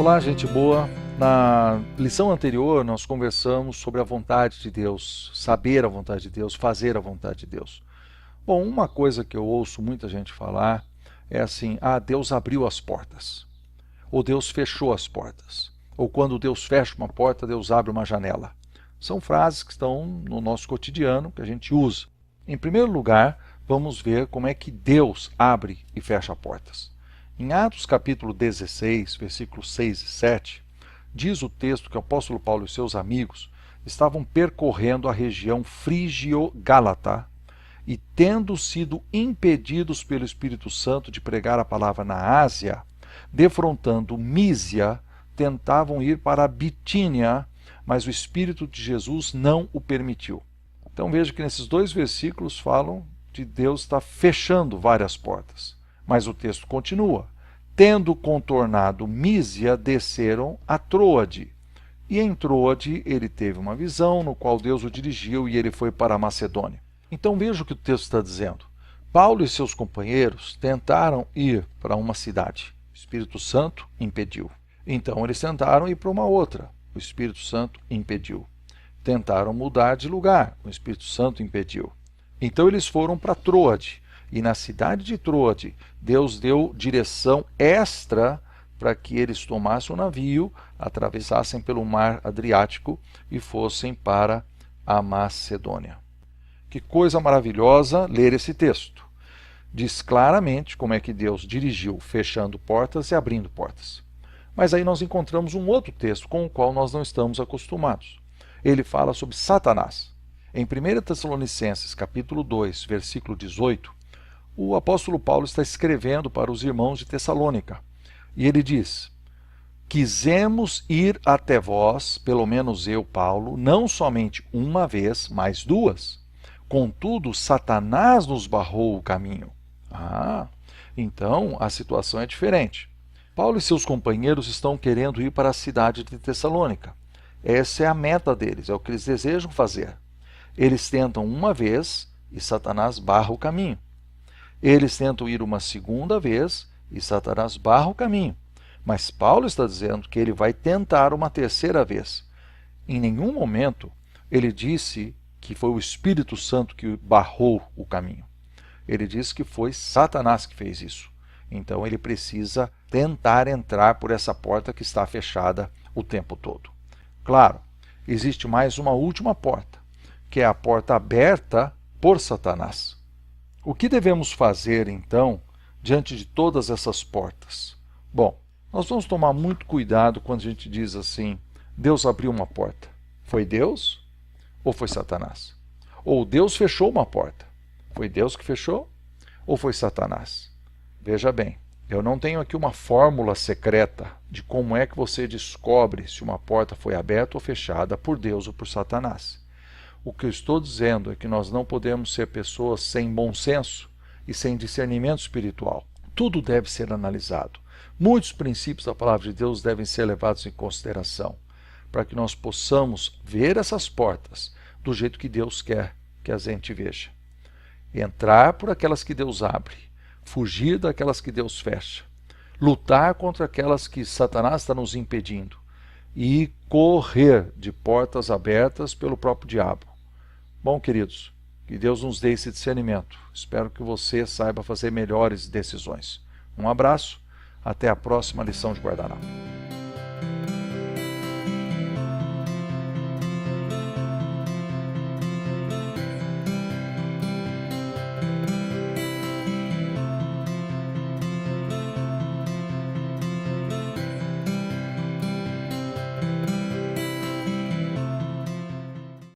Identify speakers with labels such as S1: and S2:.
S1: Olá, gente boa! Na lição anterior nós conversamos sobre a vontade de Deus, saber a vontade de Deus, fazer a vontade de Deus. Bom, uma coisa que eu ouço muita gente falar é assim: Deus abriu as portas, ou Deus fechou as portas, ou quando Deus fecha uma porta, Deus abre uma janela. São frases que estão no nosso cotidiano, que a gente usa. Em primeiro lugar, vamos ver como é que Deus abre e fecha portas. Em Atos capítulo 16, versículos 6 e 7, diz o texto que o apóstolo Paulo e seus amigos estavam percorrendo a região frígio-gálata e, tendo sido impedidos pelo Espírito Santo de pregar a palavra na Ásia, defrontando Mísia, tentavam ir para a Bitínia, mas o Espírito de Jesus não o permitiu. Então veja que nesses dois versículos falam de Deus estar fechando várias portas. Mas o texto continua: tendo contornado Mísia, desceram a Troade. E em Troade ele teve uma visão, no qual Deus o dirigiu, e ele foi para a Macedônia. Então veja o que o texto está dizendo. Paulo e seus companheiros tentaram ir para uma cidade. O Espírito Santo impediu. Então eles tentaram ir para uma outra. O Espírito Santo impediu. Tentaram mudar de lugar. O Espírito Santo impediu. Então eles foram para Troade. E na cidade de Troade, Deus deu direção extra para que eles tomassem o navio, atravessassem pelo mar Adriático e fossem para a Macedônia. Que coisa maravilhosa ler esse texto. Diz claramente como é que Deus dirigiu, fechando portas e abrindo portas. Mas aí nós encontramos um outro texto com o qual nós não estamos acostumados. Ele fala sobre Satanás. Em 1 Tessalonicenses, capítulo 2, versículo 18, o apóstolo Paulo está escrevendo para os irmãos de Tessalônica. E ele diz: quisemos ir até vós, pelo menos eu, Paulo, não somente uma vez, mas duas. Contudo, Satanás nos barrou o caminho. Então a situação é diferente. Paulo e seus companheiros estão querendo ir para a cidade de Tessalônica. Essa é a meta deles, é o que eles desejam fazer. Eles tentam uma vez e Satanás barra o caminho. Eles tentam ir uma segunda vez e Satanás barra o caminho. Mas Paulo está dizendo que ele vai tentar uma terceira vez. Em nenhum momento ele disse que foi o Espírito Santo que barrou o caminho. Ele disse que foi Satanás que fez isso. Então ele precisa tentar entrar por essa porta que está fechada o tempo todo. Claro, existe mais uma última porta, que é a porta aberta por Satanás. O que devemos fazer, então, diante de todas essas portas? Bom, nós vamos tomar muito cuidado quando a gente diz assim: Deus abriu uma porta. Foi Deus ou foi Satanás? Ou Deus fechou uma porta. Foi Deus que fechou ou foi Satanás? Veja bem, eu não tenho aqui uma fórmula secreta de como é que você descobre se uma porta foi aberta ou fechada por Deus ou por Satanás. O que eu estou dizendo é que nós não podemos ser pessoas sem bom senso e sem discernimento espiritual. Tudo deve ser analisado. Muitos princípios da palavra de Deus devem ser levados em consideração, para que nós possamos ver essas portas do jeito que Deus quer que a gente veja. Entrar por aquelas que Deus abre, fugir daquelas que Deus fecha, lutar contra aquelas que Satanás está nos impedindo e correr de portas abertas pelo próprio diabo. Bom, queridos, que Deus nos dê esse discernimento. Espero que você saiba fazer melhores decisões. Um abraço, até a próxima lição de guardanapo.